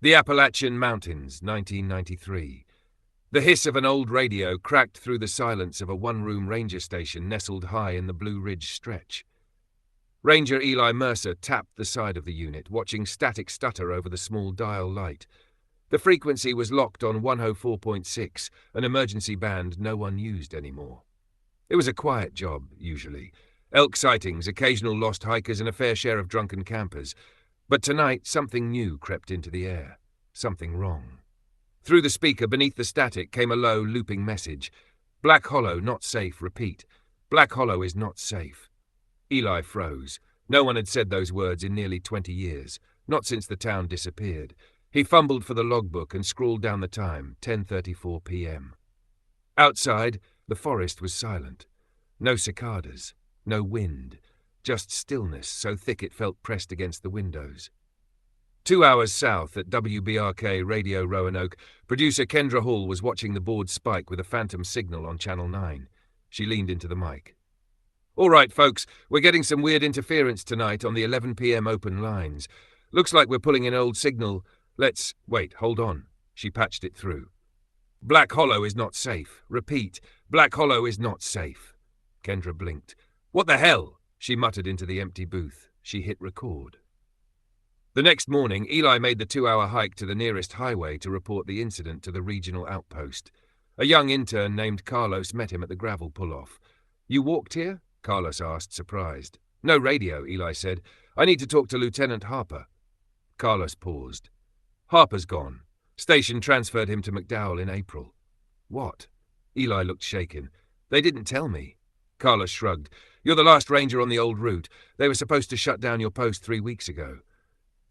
The Appalachian Mountains, 1993. The hiss of an old radio cracked through the silence of a one-room ranger station nestled high in the Blue Ridge stretch. Ranger Eli Mercer tapped the side of the unit, watching static stutter over the small dial light. The frequency was locked on 104.6, an emergency band no one used anymore. It was a quiet job, usually. Elk sightings, occasional lost hikers, and a fair share of drunken campers. But tonight, something new crept into the air. Something wrong. Through the speaker beneath the static came a low, looping message. Black Hollow, not safe, repeat. Black Hollow is not safe. Eli froze. No one had said those words in nearly 20 years, not since the town disappeared. He fumbled for the logbook and scrawled down the time, 10:34 p.m. Outside, the forest was silent. No cicadas, no wind, just stillness so thick it felt pressed against the windows. 2 hours south at WBRK Radio Roanoke, producer Kendra Hall was watching the board spike with a phantom signal on Channel 9. She leaned into the mic. "All right, folks, we're getting some weird interference tonight on the 11 p.m. open lines. Looks like we're pulling an old signal. Wait, hold on." She patched it through. "Black Hollow is not safe. Repeat, Black Hollow is not safe." Kendra blinked. "What the hell?" she muttered into the empty booth. She hit record. The next morning, Eli made the 2-hour hike to the nearest highway to report the incident to the regional outpost. A young intern named Carlos met him at the gravel pull-off. "You walked here?" Carlos asked, surprised. "No radio," Eli said. "I need to talk to Lieutenant Harper." Carlos paused. "Harper's gone. Station transferred him to McDowell in April." "What?" Eli looked shaken. "They didn't tell me." Carlos shrugged. "You're the last ranger on the old route. They were supposed to shut down your post 3 weeks ago."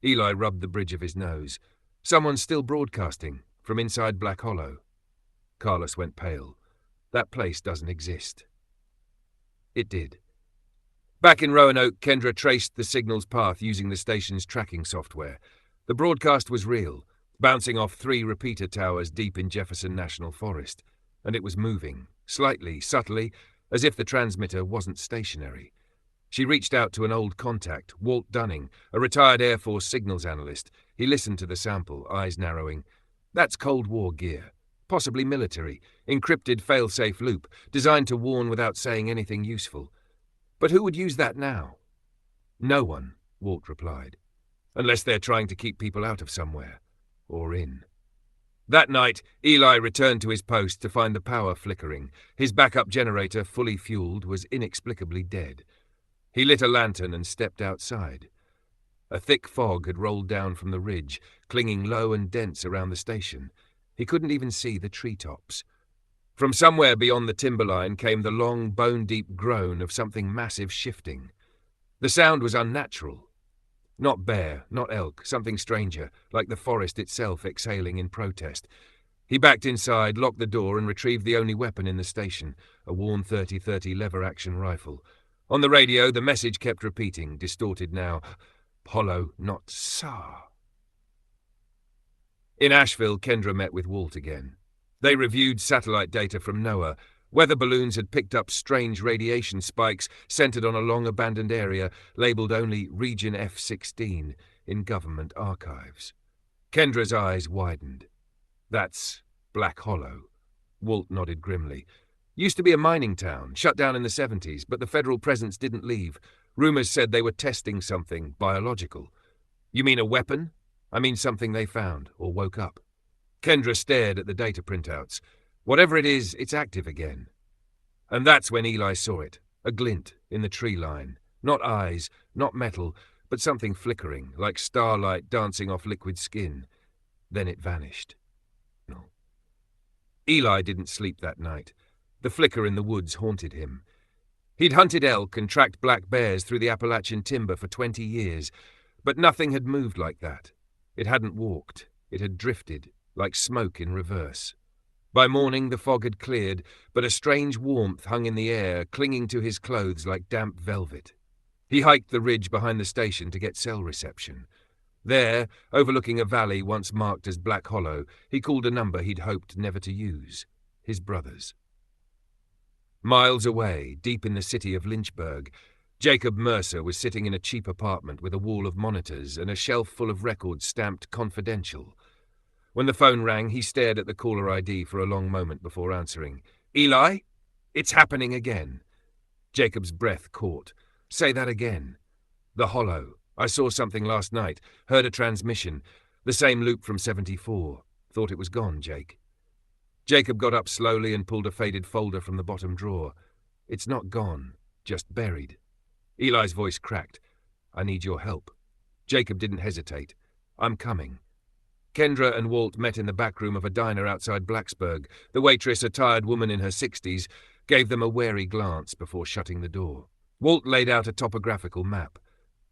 Eli rubbed the bridge of his nose. "Someone's still broadcasting, from inside Black Hollow." Carlos went pale. "That place doesn't exist." It did. Back in Roanoke, Kendra traced the signal's path using the station's tracking software. The broadcast was real, bouncing off 3 repeater towers deep in Jefferson National Forest, and it was moving, slightly, subtly, as if the transmitter wasn't stationary. She reached out to an old contact, Walt Dunning, a retired Air Force signals analyst. He listened to the sample, eyes narrowing. "That's Cold War gear. Possibly military, encrypted fail-safe loop, designed to warn without saying anything useful. But who would use that now?" "No one," Walt replied. "Unless they're trying to keep people out of somewhere. Or in." That night, Eli returned to his post to find the power flickering. His backup generator, fully fueled, was inexplicably dead. He lit a lantern and stepped outside. A thick fog had rolled down from the ridge, clinging low and dense around the station. He couldn't even see the treetops. From somewhere beyond the timberline came the long, bone-deep groan of something massive shifting. The sound was unnatural. Not bear, not elk, something stranger, like the forest itself exhaling in protest. He backed inside, locked the door, and retrieved the only weapon in the station, a worn .30-30 lever-action rifle. On the radio, the message kept repeating, distorted now. "Hollow, not Sa." In Asheville, Kendra met with Walt again. They reviewed satellite data from NOAA. Weather balloons had picked up strange radiation spikes centered on a long-abandoned area labeled only Region F-16 in government archives. Kendra's eyes widened. "That's Black Hollow." Walt nodded grimly. "Used to be a mining town, shut down in the 70s, but the federal presence didn't leave. Rumors said they were testing something biological." "You mean a weapon?" "I mean something they found, or woke up." Kendra stared at the data printouts. "Whatever it is, it's active again." And that's when Eli saw it, a glint in the tree line. Not eyes, not metal, but something flickering, like starlight dancing off liquid skin. Then it vanished. Eli didn't sleep that night. The flicker in the woods haunted him. He'd hunted elk and tracked black bears through the Appalachian timber for 20 years, but nothing had moved like that. It hadn't walked. It had drifted, like smoke in reverse. By morning, the fog had cleared, but a strange warmth hung in the air, clinging to his clothes like damp velvet. He hiked the ridge behind the station to get cell reception. There, overlooking a valley once marked as Black Hollow, he called a number he'd hoped never to use, his brother's. Miles away, deep in the city of Lynchburg, Jacob Mercer was sitting in a cheap apartment with a wall of monitors and a shelf full of records stamped confidential. When the phone rang, he stared at the caller ID for a long moment before answering. "Eli? It's happening again." Jacob's breath caught. "Say that again." "The Hollow. I saw something last night. Heard a transmission. The same loop from 74. Thought it was gone, Jake." Jacob got up slowly and pulled a faded folder from the bottom drawer. "It's not gone. Just buried." Eli's voice cracked. "I need your help." Jacob didn't hesitate. "I'm coming." Kendra and Walt met in the back room of a diner outside Blacksburg. The waitress, a tired woman in her 60s, gave them a wary glance before shutting the door. Walt laid out a topographical map.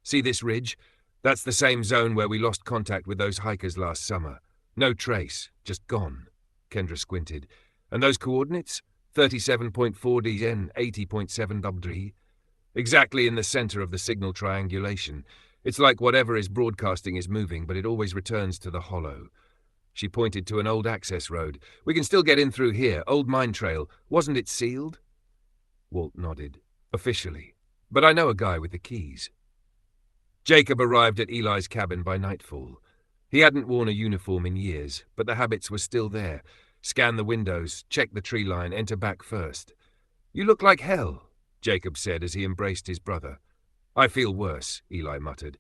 "See this ridge? That's the same zone where we lost contact with those hikers last summer. No trace, just gone." Kendra squinted. "And those coordinates? 37.4 DN, 80.7 W. Exactly in the center of the signal triangulation. It's like whatever is broadcasting is moving, but it always returns to the Hollow." She pointed to an old access road. "We can still get in through here, old mine trail. Wasn't it sealed?" Walt nodded. "Officially. But I know a guy with the keys." Jacob arrived at Eli's cabin by nightfall. He hadn't worn a uniform in years, but the habits were still there. Scan the windows, check the tree line, enter back first. "You look like hell," Jacob said as he embraced his brother. "I feel worse," Eli muttered.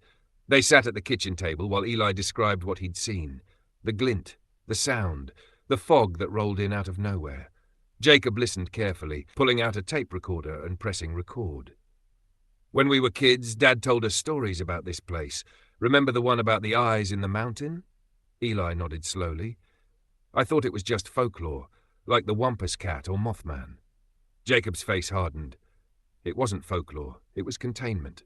They sat at the kitchen table while Eli described what he'd seen. The glint, the sound, the fog that rolled in out of nowhere. Jacob listened carefully, pulling out a tape recorder and pressing record. "When we were kids, Dad told us stories about this place. Remember the one about the eyes in the mountain?" Eli nodded slowly. "I thought it was just folklore, like the Wampus Cat or Mothman." Jacob's face hardened. It wasn't folklore, it was containment.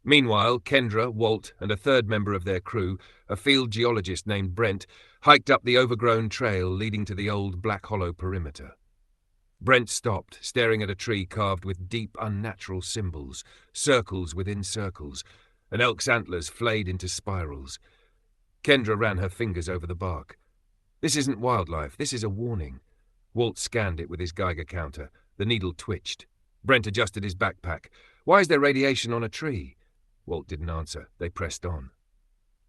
Meanwhile, Kendra, Walt, and a third member of their crew, a field geologist named Brent, hiked up the overgrown trail leading to the old Black Hollow perimeter. Brent stopped, staring at a tree carved with deep, unnatural symbols, circles within circles, an elk's antlers flayed into spirals. Kendra ran her fingers over the bark. "This isn't wildlife, this is a warning." Walt scanned it with his Geiger counter. The needle twitched. Brent adjusted his backpack. "Why is there radiation on a tree?" Walt didn't answer. They pressed on.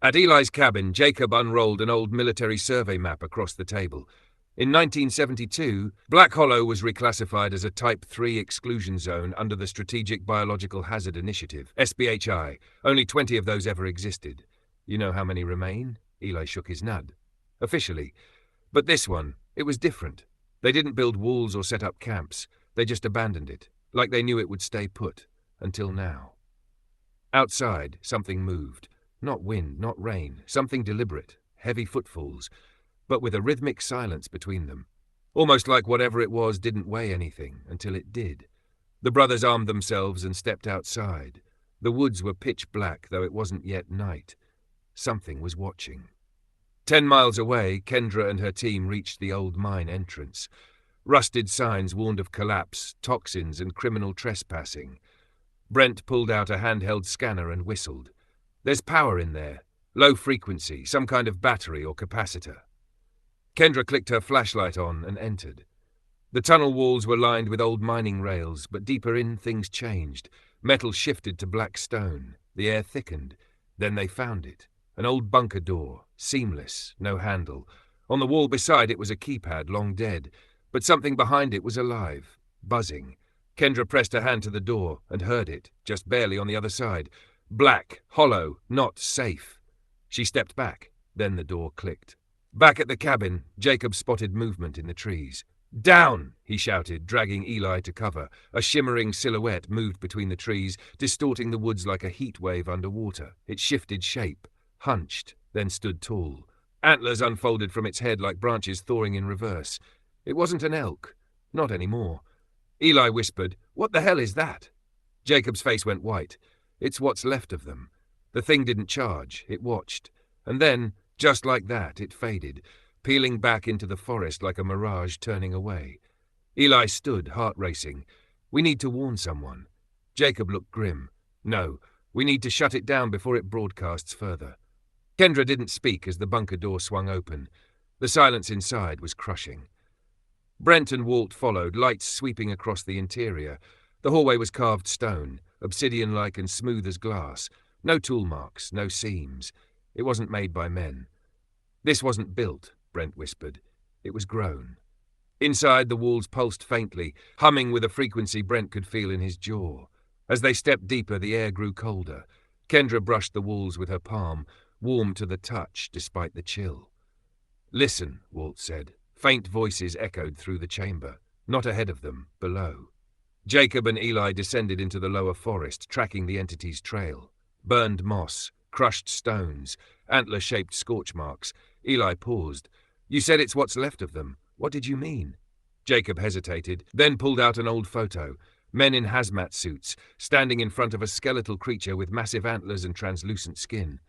At Eli's cabin, Jacob unrolled an old military survey map across the table. In 1972, Black Hollow was reclassified as a Type 3 exclusion zone under the Strategic Biological Hazard Initiative, SBHI. Only 20 of those ever existed. "You know how many remain?" Eli shook his nod. "Officially. But this one, it was different. They didn't build walls or set up camps. They just abandoned it, like they knew it would stay put, until now." Outside, something moved. Not wind, not rain, something deliberate, heavy footfalls, but with a rhythmic silence between them. Almost like whatever it was didn't weigh anything until it did. The brothers armed themselves and stepped outside. The woods were pitch black, though it wasn't yet night. Something was watching. 10 miles away, Kendra and her team reached the old mine entrance. Rusted signs warned of collapse, toxins, and criminal trespassing. Brent pulled out a handheld scanner and whistled. "There's power in there. Low frequency, some kind of battery or capacitor." Kendra clicked her flashlight on and entered. The tunnel walls were lined with old mining rails, but deeper in, things changed. Metal shifted to black stone. The air thickened. Then they found it. An old bunker door, seamless, no handle. On the wall beside it was a keypad, long dead, but something behind it was alive, buzzing. Kendra pressed her hand to the door and heard it, just barely on the other side. Black, hollow, not safe. She stepped back. Then the door clicked. Back at the cabin, Jacob spotted movement in the trees. "Down!" he shouted, dragging Eli to cover. A shimmering silhouette moved between the trees, distorting the woods like a heat wave underwater. It shifted shape, hunched, then stood tall. Antlers unfolded from its head like branches thawing in reverse. It wasn't an elk. Not anymore. Eli whispered, "What the hell is that?" Jacob's face went white. "It's what's left of them." The thing didn't charge. It watched. And then, just like that, it faded, peeling back into the forest like a mirage turning away. Eli stood, heart racing. "We need to warn someone." Jacob looked grim. "No, we need to shut it down before it broadcasts further." Kendra didn't speak as the bunker door swung open. The silence inside was crushing. Brent and Walt followed, lights sweeping across the interior. The hallway was carved stone. obsidian-like and smooth as glass. No tool marks, no seams. It wasn't made by men. This wasn't built, Brent whispered. It was grown. Inside, the walls pulsed faintly, humming with a frequency Brent could feel in his jaw. As they stepped deeper, the air grew colder. Kendra brushed the walls with her palm, warm to the touch despite the chill. "Listen," Walt said. Faint voices echoed through the chamber. Not ahead of them, below. Jacob and Eli descended into the lower forest, tracking the entity's trail. Burned moss, crushed stones, antler-shaped scorch marks. Eli paused. "You said it's what's left of them. What did you mean?" Jacob hesitated, then pulled out an old photo. Men in hazmat suits, standing in front of a skeletal creature with massive antlers and translucent skin.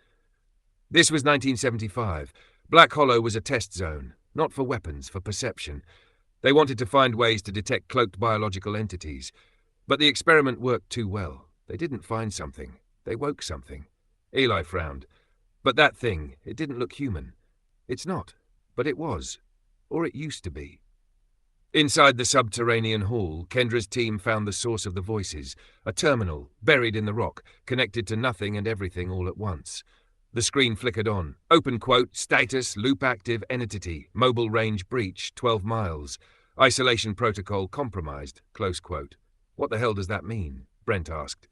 This was 1975. Black Hollow was a test zone, not for weapons, for perception. They wanted to find ways to detect cloaked biological entities. But the experiment worked too well. They didn't find something. They woke something. Eli frowned. "But that thing, it didn't look human." "It's not, but it was. Or it used to be." Inside the subterranean hall, Kendra's team found the source of the voices, a terminal, buried in the rock, connected to nothing and everything all at once. The screen flickered on. Open quote, status, loop active, entity, mobile range breach, 12 miles. Isolation protocol compromised, close quote. "What the hell does that mean?" Brent asked.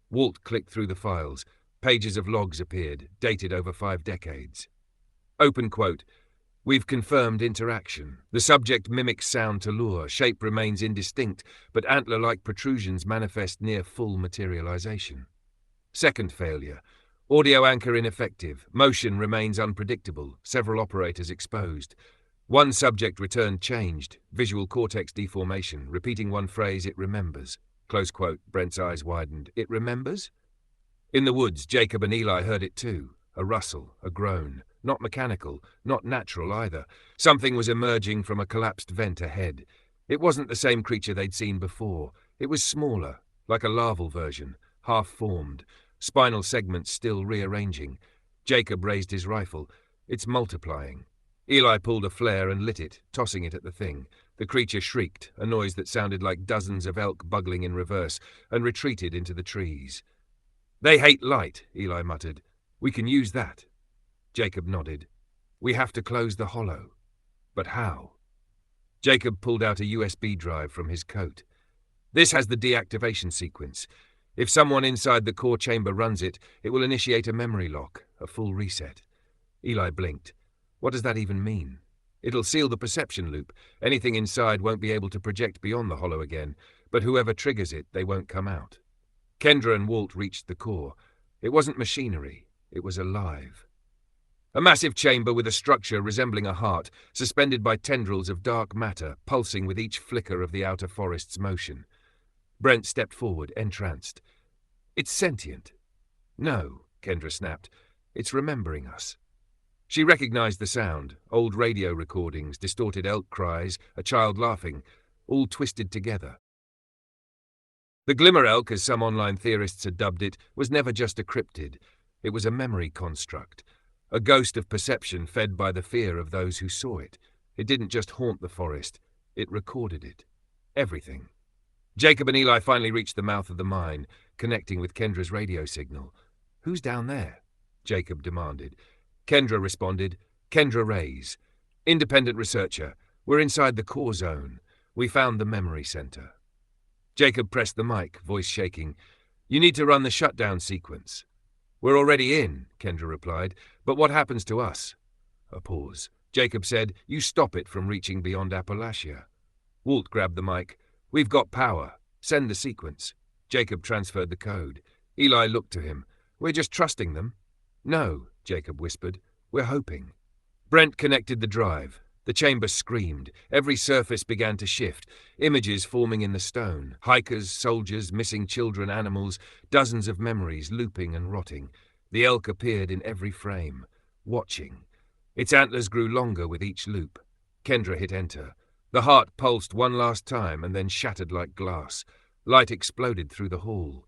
Walt clicked through the files. Pages of logs appeared, dated over 5 decades. Open quote, "We've confirmed interaction. The subject mimics sound to lure. Shape remains indistinct, but antler-like protrusions manifest near full materialization. Second failure. Audio anchor ineffective. Motion remains unpredictable. Several operators exposed. One subject returned changed. Visual cortex deformation. Repeating one phrase, it remembers." Close quote. Brent's eyes widened. "It remembers?" In the woods, Jacob and Eli heard it too. A rustle, a groan. Not mechanical, not natural either. Something was emerging from a collapsed vent ahead. It wasn't the same creature they'd seen before. It was smaller, like a larval version, half-formed, spinal segments still rearranging. Jacob raised his rifle. "It's multiplying." Eli pulled a flare and lit it, tossing it at the thing. The creature shrieked, a noise that sounded like dozens of elk bugling in reverse, and retreated into the trees. "They hate light," Eli muttered. "We can use that." Jacob nodded. "We have to close the hollow." "But how?" Jacob pulled out a USB drive from his coat. "This has the deactivation sequence. If someone inside the core chamber runs it, it will initiate a memory lock, a full reset." Eli blinked. "What does that even mean?" "It'll seal the perception loop. Anything inside won't be able to project beyond the hollow again, but whoever triggers it, they won't come out." Kendra and Walt reached the core. It wasn't machinery. It was alive. A massive chamber with a structure resembling a heart, suspended by tendrils of dark matter, pulsing with each flicker of the outer forest's motion. Brent stepped forward, entranced. "It's sentient." "No," Kendra snapped. "It's remembering us." She recognized the sound, old radio recordings, distorted elk cries, a child laughing, all twisted together. The Glimmer elk, as some online theorists had dubbed it, was never just a cryptid. It was a memory construct, a ghost of perception fed by the fear of those who saw it. It didn't just haunt the forest, it recorded it. Everything. Jacob and Eli finally reached the mouth of the mine, connecting with Kendra's radio signal. "Who's down there?" Jacob demanded. Kendra responded, "Kendra Rays. Independent researcher. We're inside the core zone. We found the memory center." Jacob pressed the mic, voice shaking. "You need to run the shutdown sequence." "We're already in," Kendra replied. "But what happens to us?" A pause. Jacob said, "You stop it from reaching beyond Appalachia." Walt grabbed the mic. "We've got power. Send the sequence." Jacob transferred the code. Eli looked to him. "We're just trusting them." "No," Jacob whispered. "We're hoping." Brent connected the drive. The chamber screamed. Every surface began to shift, images forming in the stone. Hikers, soldiers, missing children, animals, dozens of memories looping and rotting. The elk appeared in every frame, watching. Its antlers grew longer with each loop. Kendra hit enter. The heart pulsed one last time and then shattered like glass. Light exploded through the hall.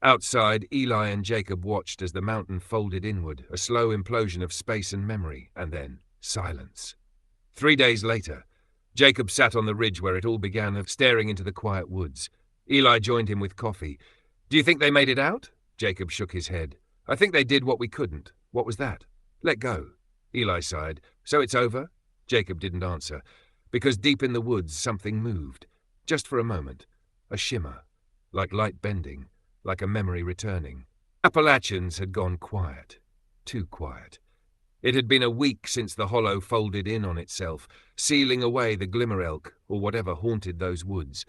Outside, Eli and Jacob watched as the mountain folded inward, a slow implosion of space and memory, and then silence. 3 days later, Jacob sat on the ridge where it all began, staring into the quiet woods. Eli joined him with coffee. Do you think they made it out? Jacob shook his head. I think they did what we couldn't. What was that? Let go. Eli sighed. So it's over? Jacob didn't answer, because deep in the woods something moved. Just for a moment. A shimmer. Like light bending. Like a memory returning. Appalachians had gone quiet. Too quiet. It had been a week since the hollow folded in on itself, sealing away the Glimmer elk, or whatever haunted those woods.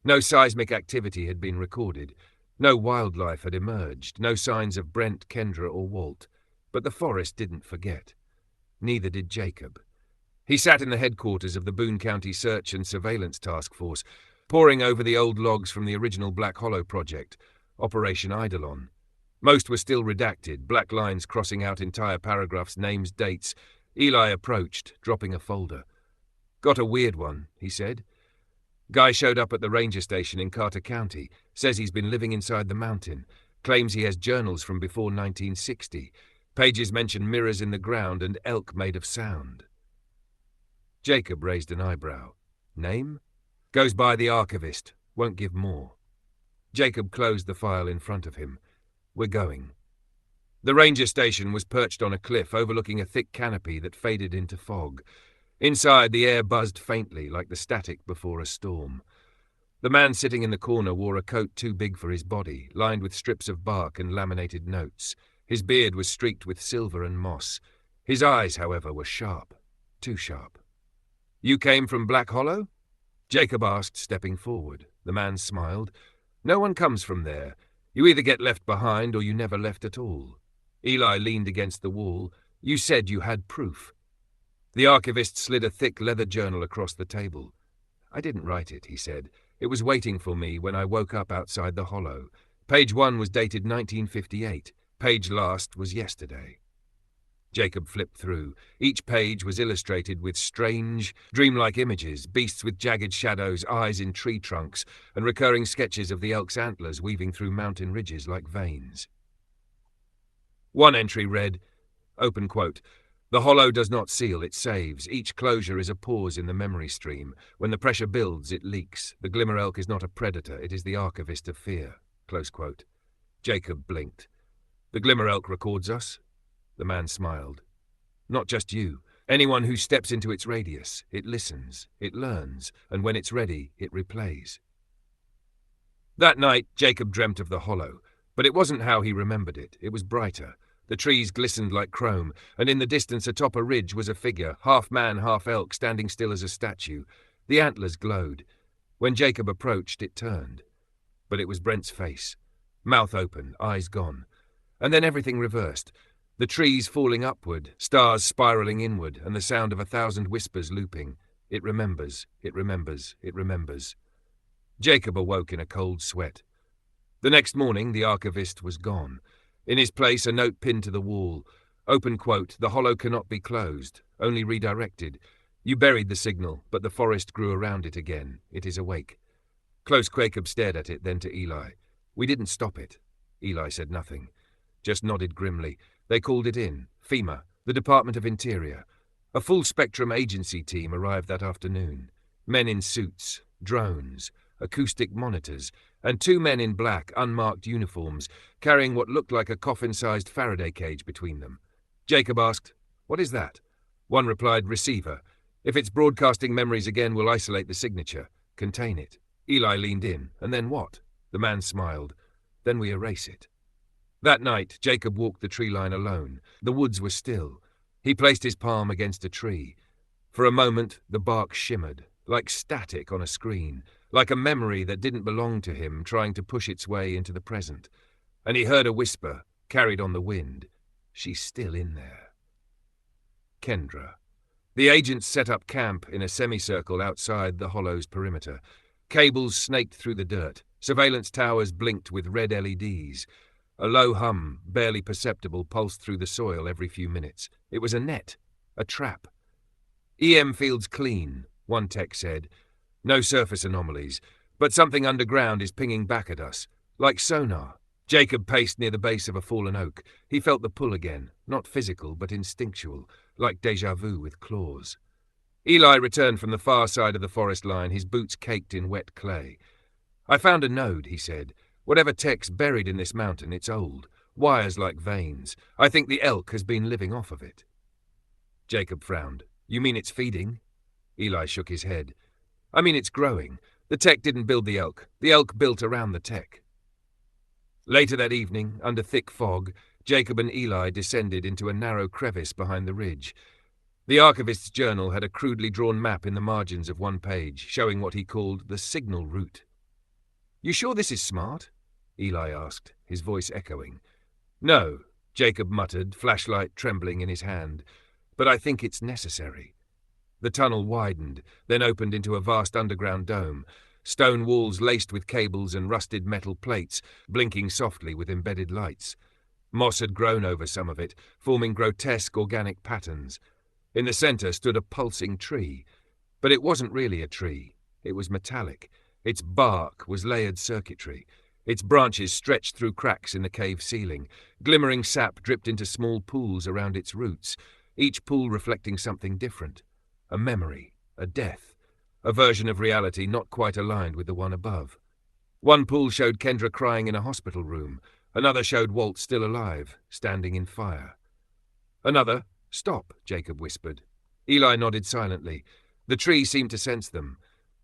No seismic activity had been recorded. No wildlife had emerged, no signs of Brent, Kendra, or Walt. But the forest didn't forget. Neither did Jacob. He sat in the headquarters of the Boone County Search and Surveillance Task Force, poring over the old logs from the original Black Hollow project, Operation Eidolon. Most were still redacted, black lines crossing out entire paragraphs, names, dates. Eli approached, dropping a folder. Got a weird one, he said. Guy showed up at the ranger station in Carter County, says he's been living inside the mountain, claims he has journals from before 1960. Pages mention mirrors in the ground and elk made of sound. Jacob raised an eyebrow. Name? Goes by the archivist. Won't give more. Jacob closed the file in front of him. We're going. The ranger station was perched on a cliff overlooking a thick canopy that faded into fog. Inside, the air buzzed faintly like the static before a storm. The man sitting in the corner wore a coat too big for his body, lined with strips of bark and laminated notes. His beard was streaked with silver and moss. His eyes, however, were sharp. Too sharp. You came from Black Hollow? Jacob asked, stepping forward. The man smiled. No one comes from there. You either get left behind or you never left at all. Eli leaned against the wall. You said you had proof. The archivist slid a thick leather journal across the table. I didn't write it, he said. It was waiting for me when I woke up outside the hollow. Page 1 was dated 1958. Page last was yesterday. Jacob flipped through. Each page was illustrated with strange, dreamlike images, beasts with jagged shadows, eyes in tree trunks, and recurring sketches of the elk's antlers weaving through mountain ridges like veins. One entry read, open quote, "The hollow does not seal, it saves. Each closure is a pause in the memory stream. When the pressure builds, it leaks. The Glimmer elk is not a predator, it is the archivist of fear." Close quote. Jacob blinked. The Glimmer elk records us? The man smiled. Not just you. Anyone who steps into its radius. It listens, it learns, and when it's ready, it replays. That night, Jacob dreamt of the hollow, but it wasn't how he remembered it. It was brighter. The trees glistened like chrome, and in the distance atop a ridge was a figure, half man, half elk, standing still as a statue. The antlers glowed. When Jacob approached, it turned. But it was Brent's face. Mouth open, eyes gone. And then everything reversed. The trees falling upward, stars spiraling inward, and the sound of 1,000 whispers looping. It remembers, it remembers, it remembers. Jacob awoke in a cold sweat. The next morning, the archivist was gone. In his place, a note pinned to the wall. Open quote, "The hollow cannot be closed, only redirected. You buried the signal, but the forest grew around it again. It is awake." Close Jacob stared at it, then to Eli. "We didn't stop it." Eli said nothing, just nodded grimly. They called it in. FEMA, the Department of Interior. A full-spectrum agency team arrived that afternoon. Men in suits, drones, acoustic monitors, and 2 men in black, unmarked uniforms, carrying what looked like a coffin-sized Faraday cage between them. Jacob asked, "What is that?" One replied, "Receiver. If it's broadcasting memories again, we'll isolate the signature. Contain it." Eli leaned in. "And then what?" The man smiled. "Then we erase it." That night, Jacob walked the tree line alone. The woods were still. He placed his palm against a tree. For a moment, the bark shimmered, like static on a screen, like a memory that didn't belong to him trying to push its way into the present. And he heard a whisper, carried on the wind. "She's still in there." Kendra. The agents set up camp in a semicircle outside the hollow's perimeter. Cables snaked through the dirt. Surveillance towers blinked with red LEDs. A low hum, barely perceptible, pulsed through the soil every few minutes. It was a net, a trap. "EM field's clean," one tech said. "No surface anomalies, but something underground is pinging back at us, like sonar." Jacob paced near the base of a fallen oak. He felt the pull again, not physical but instinctual, like déjà vu with claws. Eli returned from the far side of the forest line, his boots caked in wet clay. "I found a node," he said. Whatever tech's buried in this mountain, it's old. Wires like veins. I think the elk has been living off of it. Jacob frowned. You mean it's feeding? Eli shook his head. I mean it's growing. The tech didn't build the elk. The elk built around the tech. Later that evening, under thick fog, Jacob and Eli descended into a narrow crevice behind the ridge. The archivist's journal had a crudely drawn map in the margins of one page, showing what he called the signal route. You sure this is smart? Eli asked, his voice echoing. No, Jacob muttered, flashlight trembling in his hand, but I think it's necessary. The tunnel widened, then opened into a vast underground dome, stone walls laced with cables and rusted metal plates, blinking softly with embedded lights. Moss had grown over some of it, forming grotesque organic patterns. In the center stood a pulsing tree, but it wasn't really a tree. It was metallic. Its bark was layered circuitry. Its branches stretched through cracks in the cave ceiling. Glimmering sap dripped into small pools around its roots, each pool reflecting something different. A memory, a death, a version of reality not quite aligned with the one above. One pool showed Kendra crying in a hospital room. Another showed Walt still alive, standing in fire. Another, stop, Jacob whispered. Eli nodded silently. The tree seemed to sense them.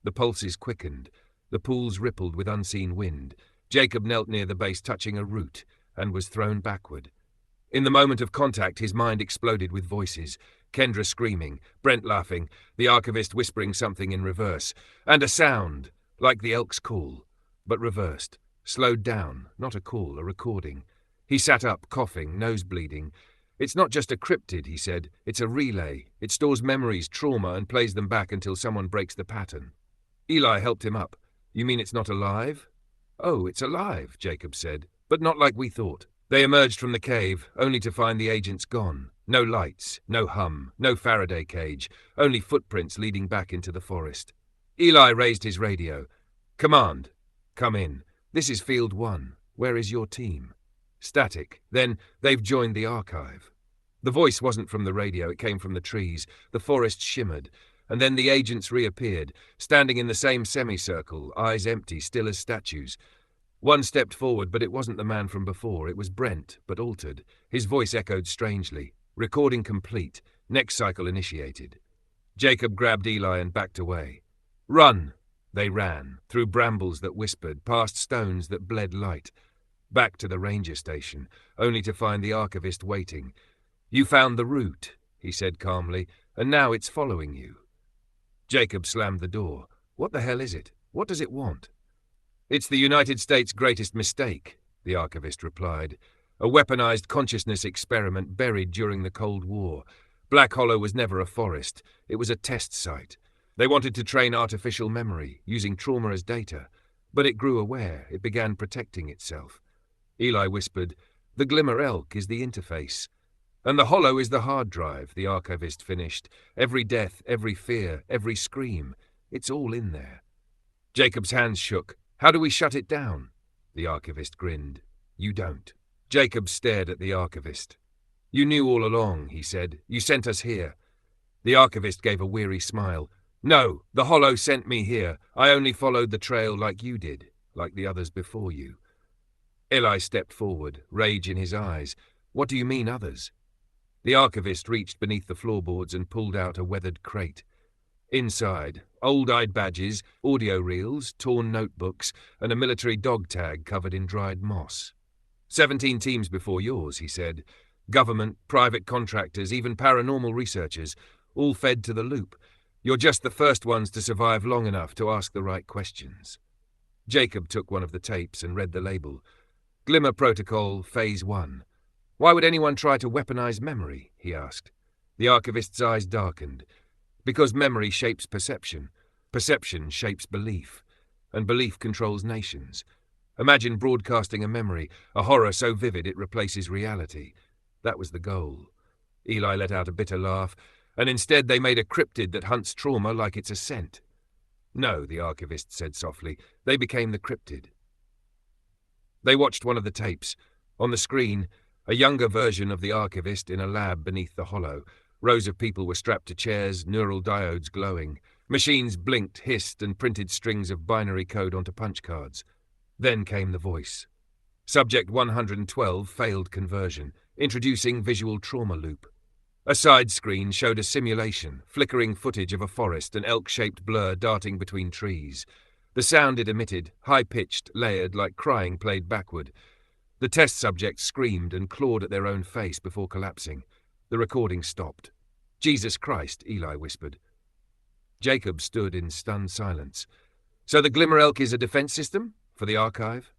The pulses quickened. The pools rippled with unseen wind. Jacob knelt near the base, touching a root, and was thrown backward. In the moment of contact, his mind exploded with voices. Kendra screaming, Brent laughing, the archivist whispering something in reverse, and a sound, like the elk's call, but reversed, slowed down, not a call, a recording. He sat up, coughing, nose bleeding. It's not just a cryptid, he said. It's a relay. It stores memories, trauma, and plays them back until someone breaks the pattern. Eli helped him up. You mean it's not alive? Oh, it's alive, Jacob said, but not like we thought. They emerged from the cave, only to find the agents gone. No lights, no hum, no Faraday cage, only footprints leading back into the forest. Eli raised his radio. Command, come in. This is Field 1. Where is your team? Static. Then, they've joined the archive. The voice wasn't from the radio, it came from the trees. The forest shimmered, and then the agents reappeared, standing in the same semicircle, eyes empty, still as statues. One stepped forward, but it wasn't the man from before. It was Brent, but altered. His voice echoed strangely. Recording complete. Next cycle initiated. Jacob grabbed Eli and backed away. Run! They ran, through brambles that whispered, past stones that bled light. Back to the ranger station, only to find the archivist waiting. You found the route, he said calmly, and now it's following you. Jacob slammed the door. What the hell is it? What does it want? It's the United States' greatest mistake, the archivist replied. A weaponized consciousness experiment buried during the Cold War. Black Hollow was never a forest. It was a test site. They wanted to train artificial memory, using trauma as data. But it grew aware. It began protecting itself. Eli whispered, The Glimmer elk is the interface. And the Hollow is the hard drive, the archivist finished. Every death, every fear, every scream. It's all in there. Jacob's hands shook. How do we shut it down? The archivist grinned. You don't. Jacob stared at the archivist. You knew all along, he said. You sent us here. The archivist gave a weary smile. No, the Hollow sent me here. I only followed the trail like you did, like the others before you. Eli stepped forward, rage in his eyes. What do you mean, others? The archivist reached beneath the floorboards and pulled out a weathered crate. Inside, old-eyed badges, audio reels, torn notebooks, and a military dog tag covered in dried moss. 17 teams before yours, he said. Government, private contractors, even paranormal researchers, all fed to the loop. You're just the first ones to survive long enough to ask the right questions. Jacob took one of the tapes and read the label. Glimmer Protocol, Phase 1. Why would anyone try to weaponize memory? He asked. The archivist's eyes darkened. Because memory shapes perception. Perception shapes belief. And belief controls nations. Imagine broadcasting a memory, a horror so vivid it replaces reality. That was the goal. Eli let out a bitter laugh, and instead they made a cryptid that hunts trauma like it's a scent. No, the archivist said softly. They became the cryptid. They watched one of the tapes. On the screen, a younger version of the archivist in a lab beneath the Hollow. Rows of people were strapped to chairs, neural diodes glowing. Machines blinked, hissed, and printed strings of binary code onto punch cards. Then came the voice. Subject 112 failed conversion, introducing visual trauma loop. A side screen showed a simulation, flickering footage of a forest, an elk-shaped blur darting between trees. The sound it emitted, high-pitched, layered, like crying played backward. The test subjects screamed and clawed at their own face before collapsing. The recording stopped. "Jesus Christ," Eli whispered. Jacob stood in stunned silence. "So the Glimmer elk is a defense system? For the archive?"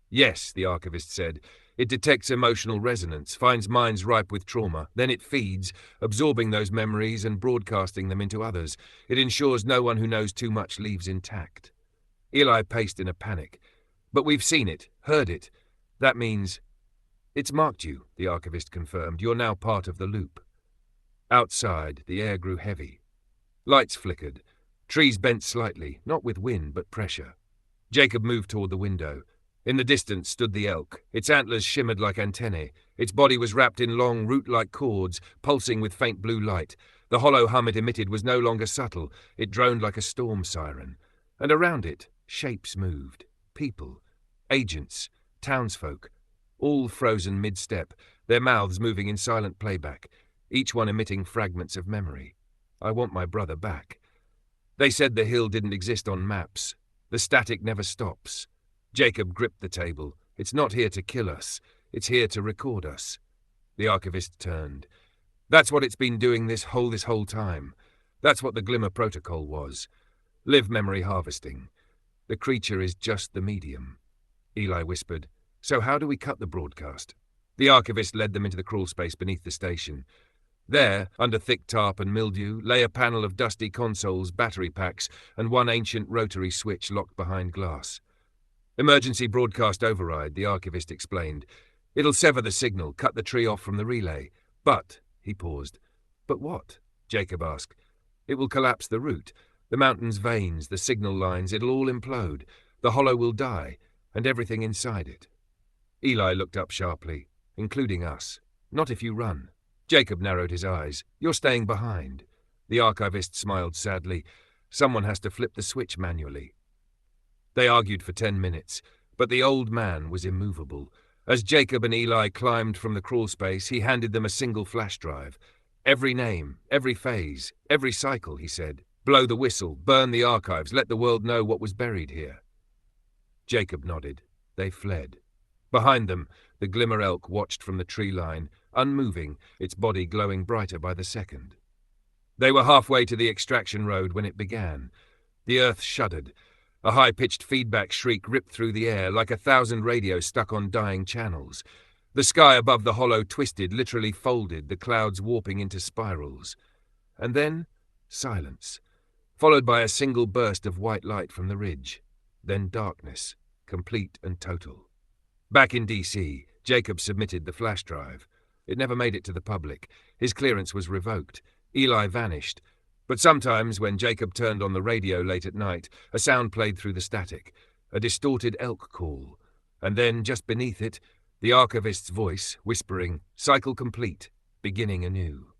"Yes," the archivist said. "It detects emotional resonance, finds minds ripe with trauma. Then it feeds, absorbing those memories and broadcasting them into others. It ensures no one who knows too much leaves intact." Eli paced in a panic. "But we've seen it, heard it. That means—" "It's marked you," the archivist confirmed. "You're now part of the loop." Outside, the air grew heavy. Lights flickered. Trees bent slightly, not with wind but pressure. Jacob moved toward the window. In the distance stood the elk. Its antlers shimmered like antennae. Its body was wrapped in long, root-like cords, pulsing with faint blue light. The hollow hum it emitted was no longer subtle. It droned like a storm siren. And around it, shapes moved. People. Agents. Townsfolk. All frozen mid-step, their mouths moving in silent playback, each one emitting fragments of memory. "I want my brother back." They said the hill didn't exist on maps. The static never stops. Jacob gripped the table. "It's not here to kill us. It's here to record us." The archivist turned. "That's what it's been doing this whole time. That's what the Glimmer protocol was. Live memory harvesting. The creature is just the medium." Eli whispered, "So how do we cut the broadcast?" The archivist led them into the crawl space beneath the station. There, under thick tarp and mildew, lay a panel of dusty consoles, battery packs, and one ancient rotary switch locked behind glass. "Emergency broadcast override," the archivist explained. "It'll sever the signal, cut the tree off from the relay. But—" he paused. "But what?" Jacob asked. "It will collapse the route. The mountain's veins, the signal lines, it'll all implode. The hollow will die, and everything inside it." Eli looked up sharply. "Including us. Not if you run." Jacob narrowed his eyes. "You're staying behind." The archivist smiled sadly. "Someone has to flip the switch manually." They argued for 10 minutes, but the old man was immovable. As Jacob and Eli climbed from the crawl space, he handed them a single flash drive. "Every name, every phase, every cycle," he said. "Blow the whistle, burn the archives, let the world know what was buried here." Jacob nodded. They fled. Behind them, the Glimmer elk watched from the tree line, unmoving, its body glowing brighter by the second. They were halfway to the extraction road when it began. The earth shuddered. A high-pitched feedback shriek ripped through the air like 1,000 radios stuck on dying channels. The sky above the hollow twisted, literally folded, the clouds warping into spirals. And then, silence, followed by a single burst of white light from the ridge. Then darkness, complete and total. Back in D.C., Jacob submitted the flash drive. It never made it to the public. His clearance was revoked. Eli vanished. But sometimes, when Jacob turned on the radio late at night, a sound played through the static, a distorted elk call. And then, just beneath it, the archivist's voice, whispering, "Cycle complete, beginning anew."